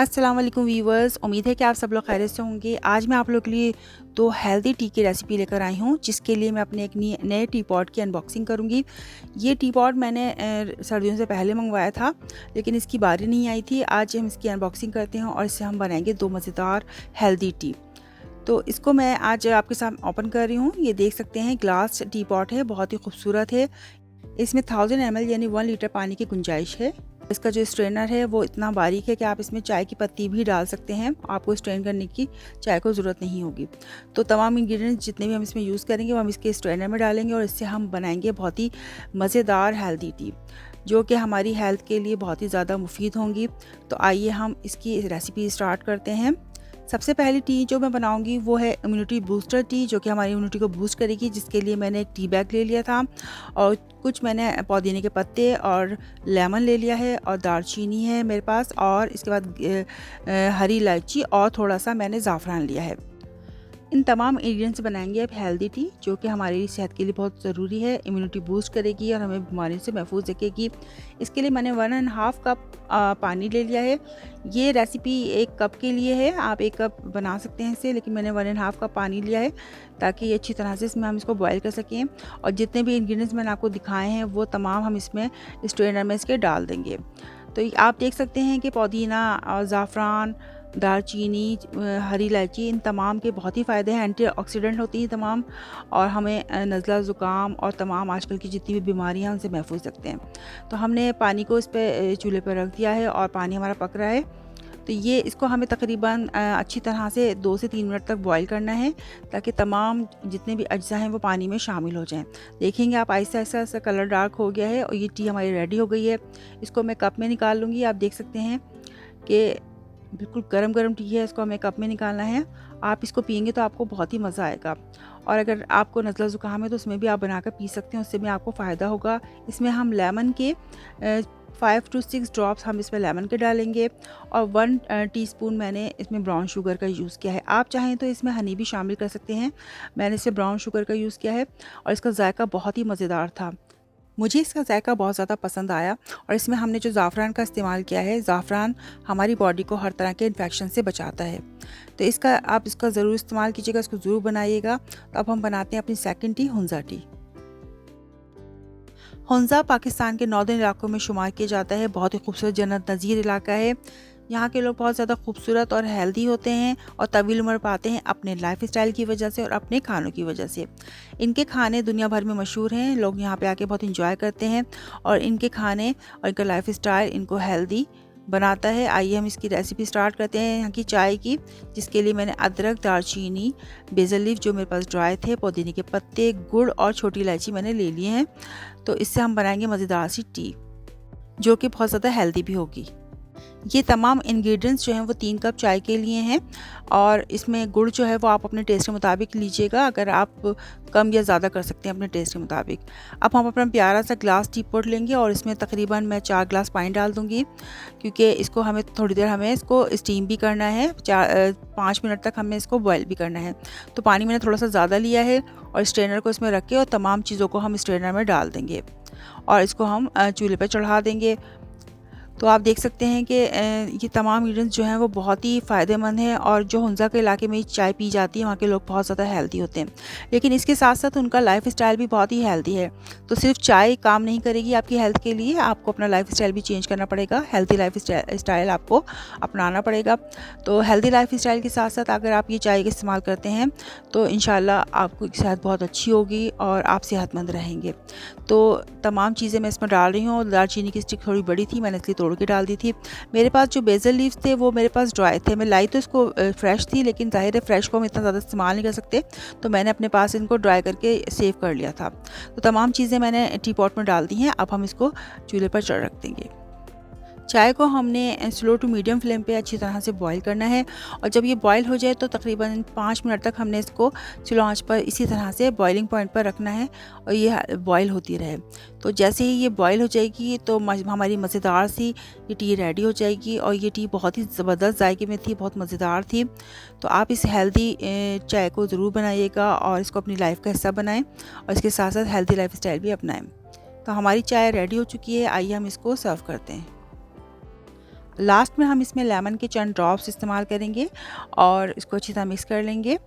अस्सलाम वालेकुम वीवर्स, उम्मीद है कि आप सब लोग खैरियत से होंगे। आज मैं आप लोगों के लिए दो हेल्दी टी की रेसिपी लेकर आई हूँ, जिसके लिए मैं अपने एक नए टी पॉट की अनबॉक्सिंग करूँगी। ये टी पॉट मैंने सर्दियों से पहले मंगवाया था, लेकिन इसकी बारी नहीं आई थी। आज हम इसकी अनबॉक्सिंग करते हैं और इससे हम बनाएंगे दो मज़ेदार हेल्दी टी। तो इसको मैं आज आपके साथ ओपन कर रही हूँ। ये देख सकते हैं ग्लास टी पॉट है, बहुत ही खूबसूरत है। इसमें 1000 ml यानी 1 लीटर पानी की गुंजाइश है। इसका जो स्ट्रेनर है वो इतना बारीक है कि आप इसमें चाय की पत्ती भी डाल सकते हैं। आपको स्ट्रेन करने की चाय को ज़रूरत नहीं होगी। तो तमाम इंग्रेडिएंट्स जितने भी हम इसमें यूज़ करेंगे वो हम इसके स्ट्रेनर में डालेंगे और इससे हम बनाएंगे बहुत ही मज़ेदार हेल्दी टी, जो कि हमारी हेल्थ के लिए बहुत ही ज़्यादा मुफीद होंगी। तो आइए हम इसकी रेसिपी स्टार्ट करते हैं। सबसे पहली टी जो मैं बनाऊंगी वो है इम्यूनिटी बूस्टर टी, जो कि हमारी इम्यूनिटी को बूस्ट करेगी। जिसके लिए मैंने एक टी बैग ले लिया था और कुछ मैंने पुदीने के पत्ते और लेमन ले लिया है और दालचीनी है मेरे पास, और इसके बाद हरी इलायची और थोड़ा सा मैंने ज़ाफ़रान लिया है। इन तमाम इंग्रेडिएंट्स से बनाएंगे अब हेल्दी टी, जो कि हमारी सेहत के लिए बहुत ज़रूरी है। इम्यूनिटी बूस्ट करेगी और हमें बीमारियों से महफूज रखेगी। इसके लिए मैंने 1.5 कप पानी ले लिया है। ये रेसिपी 1 कप के लिए है, आप 1 कप बना सकते हैं इसे, लेकिन मैंने 1.5 कप पानी लिया है ताकि ये अच्छी तरह से इसमें हम इसको बॉयल कर सकें। और जितने भी इंग्रेडिएंट्स मैंने आपको दिखाए हैं वो तमाम हम इसमें स्ट्रेनर में इसके डाल देंगे। तो आप देख सकते हैं कि पुदीना और ज़ाफ़रान, दालचीनी, हरी इलायची, इन तमाम के बहुत ही फ़ायदे हैं। एंटीऑक्सीडेंट होती हैं तमाम, और हमें नज़ला ज़ुकाम और तमाम आजकल की जितनी भी बीमारियां हैं उनसे महफूज रखते हैं। तो हमने पानी को इस पर चूल्हे पर रख दिया है और पानी हमारा पक रहा है। तो ये इसको हमें तकरीबन अच्छी तरह से 2 से 3 मिनट तक बॉईल करना है, ताकि तमाम जितने भी अज्जा हैं वो पानी में शामिल हो जाएं। देखेंगे आप आहिस्ता आहिस्ता ऐसा कलर डार्क हो गया है और ये टी हमारी रेडी हो गई है। इसको मैं कप में निकाल लूँगी। आप देख सकते हैं कि बिल्कुल गरम गरम टी है, इसको हमें कप में निकालना है। आप इसको पियेंगे तो आपको बहुत ही मज़ा आएगा। और अगर आपको नज़ला ज़ुकाम है तो उसमें भी आप बनाकर पी सकते हैं, उससे भी आपको फ़ायदा होगा। इसमें हम लेमन के 5 to 6 ड्रॉप्स हम इसमें लेमन के डालेंगे और 1 टीस्पून मैंने इसमें ब्राउन शुगर का यूज़ किया है। आप चाहें तो इसमें हनी भी शामिल कर सकते हैं। मैंने इसमें ब्राउन शुगर का यूज़ किया है और इसका जायका बहुत ही मज़ेदार था। मुझे इसका जायका बहुत ज़्यादा पसंद आया। और इसमें हमने जो ज़ाफ़रान का इस्तेमाल किया है, ज़ाफ़रान हमारी बॉडी को हर तरह के इन्फेक्शन से बचाता है। तो आप इसका ज़रूर इस्तेमाल कीजिएगा, इसको ज़रूर बनाइएगा। तो अब हम बनाते हैं अपनी सेकंड टी, हुंज़ा टी। हुंज़ा पाकिस्तान के नॉर्दर्न इलाकों में शुमार किया जाता है। बहुत ही खूबसूरत जन्नत नज़ीर इलाका है। यहाँ के लोग बहुत ज़्यादा खूबसूरत और हेल्दी होते हैं और तवील उम्र पाते हैं अपने लाइफ स्टाइल की वजह से और अपने खानों की वजह से। इनके खाने दुनिया भर में मशहूर हैं। लोग यहाँ पे आके बहुत इंजॉय करते हैं और इनके खाने और इनका लाइफ स्टाइल इनको हेल्दी बनाता है। आइए हम इसकी रेसिपी स्टार्ट करते हैं यहाँ की चाय की, जिसके लिए मैंने अदरक, दालचीनी, बेसल लीफ जो मेरे पास ड्राई थे, पुदीने के पत्ते, गुड़ और छोटी इलायची मैंने ले लिए हैं। तो इससे हम बनाएंगे मज़ेदार सी टी, जो कि बहुत ज़्यादा हेल्दी भी होगी। ये तमाम इंग्रेडिएंट्स जो हैं वो 3 कप चाय के लिए हैं और इसमें गुड़ जो है वो आप अपने टेस्ट के मुताबिक लीजिएगा। अगर आप कम या ज़्यादा कर सकते हैं अपने टेस्ट के मुताबिक। अब हम अपना प्यारा सा ग्लास टी पॉट लेंगे और इसमें तकरीबन मैं 4 ग्लास पानी डाल दूँगी, क्योंकि इसको हमें थोड़ी देर हमें इसको स्टीम भी करना है। 5 मिनट तक हमें इसको बॉयल भी करना है। तो पानी मैंने थोड़ा सा ज़्यादा लिया है और स्ट्रेनर को इसमें रख के और तमाम चीज़ों को हम स्ट्रेनर में डाल देंगे और इसको हम चूल्हे पर चढ़ा देंगे। तो आप देख सकते हैं कि ये तमाम इंग्रेडिएंट्स जो हैं वो बहुत ही फ़ायदेमंद हैं और जो हुंज़ा के इलाके में चाय पी जाती है वहाँ के लोग बहुत ज़्यादा हेल्दी होते हैं। लेकिन इसके साथ साथ उनका लाइफ स्टाइल भी बहुत ही हेल्दी है। तो सिर्फ चाय काम नहीं करेगी आपकी हेल्थ के लिए, आपको अपना लाइफ स्टाइल भी चेंज करना पड़ेगा। हेल्दी लाइफ स्टाइल आपको अपनाना पड़ेगा। तो हेल्दी लाइफ स्टाइल के साथ साथ अगर आप ये चाय का इस्तेमाल करते हैं तो इंशाल्लाह आपकी सेहत बहुत अच्छी होगी और आप सेहतमंद रहेंगे। तो तमाम चीज़ें मैं इसमें डाल रही हूँ। दालचीनी की स्टिक थोड़ी बड़ी थी, मैंने इसलिए तोड़ के डाल दी थी। मेरे पास जो बेसल लीव्स थे वो मेरे पास ड्राई थे। मैं लाई तो इसको फ्रेश थी, लेकिन ज़ाहिर है फ्रेश को हम इतना ज़्यादा इस्तेमाल नहीं कर सकते, तो मैंने अपने पास इनको ड्राई करके सेव कर लिया था। तो तमाम चीज़ें मैंने टी पॉट में डाल दी हैं। अब हम इसको चूल्हे पर चढ़ रख देंगे। चाय को हमने स्लो टू मीडियम फ्लेम पे अच्छी तरह से बॉईल करना है और जब ये बॉईल हो जाए तो तकरीबन 5 मिनट तक हमने इसको स्लो आंच पर इसी तरह से बॉइलिंग पॉइंट पर रखना है और ये बॉईल होती रहे। तो जैसे ही ये बॉईल हो जाएगी तो हमारी मज़ेदार सी ये टी रेडी हो जाएगी और ये टी बहुत ही ज़बरदस्त जायके में थी, बहुत मज़ेदार थी। तो आप इस हेल्दी चाय को ज़रूर बनाइएगा और इसको अपनी लाइफ का हिस्सा बनाएँ और इसके साथ साथ हेल्दी लाइफ स्टाइल भी अपनाएँ। तो हमारी चाय रेडी हो चुकी है, आइए हम इसको सर्व करते हैं। लास्ट में हम इसमें लेमन के चंद ड्रॉप्स इस्तेमाल करेंगे और इसको अच्छी तरह मिक्स कर लेंगे।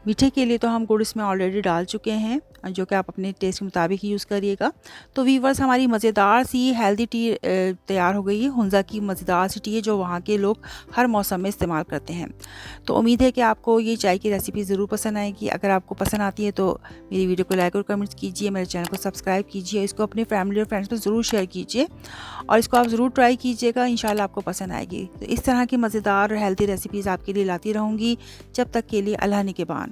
मीठे के लिए तो हम गुड़ इसमें ऑलरेडी डाल चुके हैं, जो कि आप अपने टेस्ट के मुताबिक यूज़ करिएगा। तो वीवर्स, हमारी मज़ेदार सी हेल्दी टी तैयार हो गई है। हुंज़ा की मज़ेदार सी टी है जो वहाँ के लोग हर मौसम में इस्तेमाल करते हैं। तो उम्मीद है कि आपको ये चाय की रेसिपी ज़रूर पसंद आएगी। अगर आपको पसंद आती है तो मेरी वीडियो को लाइक और कमेंट्स कीजिए, मेरे चैनल को सब्सक्राइब कीजिए, इसको अपनी फैमिली और फ्रेंड्स में ज़रूर शेयर कीजिए और इसको आप ज़रूर ट्राई कीजिएगा, इंशाल्लाह आपको पसंद आएगी। तो इस तरह की मज़ेदार और हेल्दी रेसिपीज़ आपके लिए लाती रहूँगी। जब तक के लिए अल्लाह निगहबान।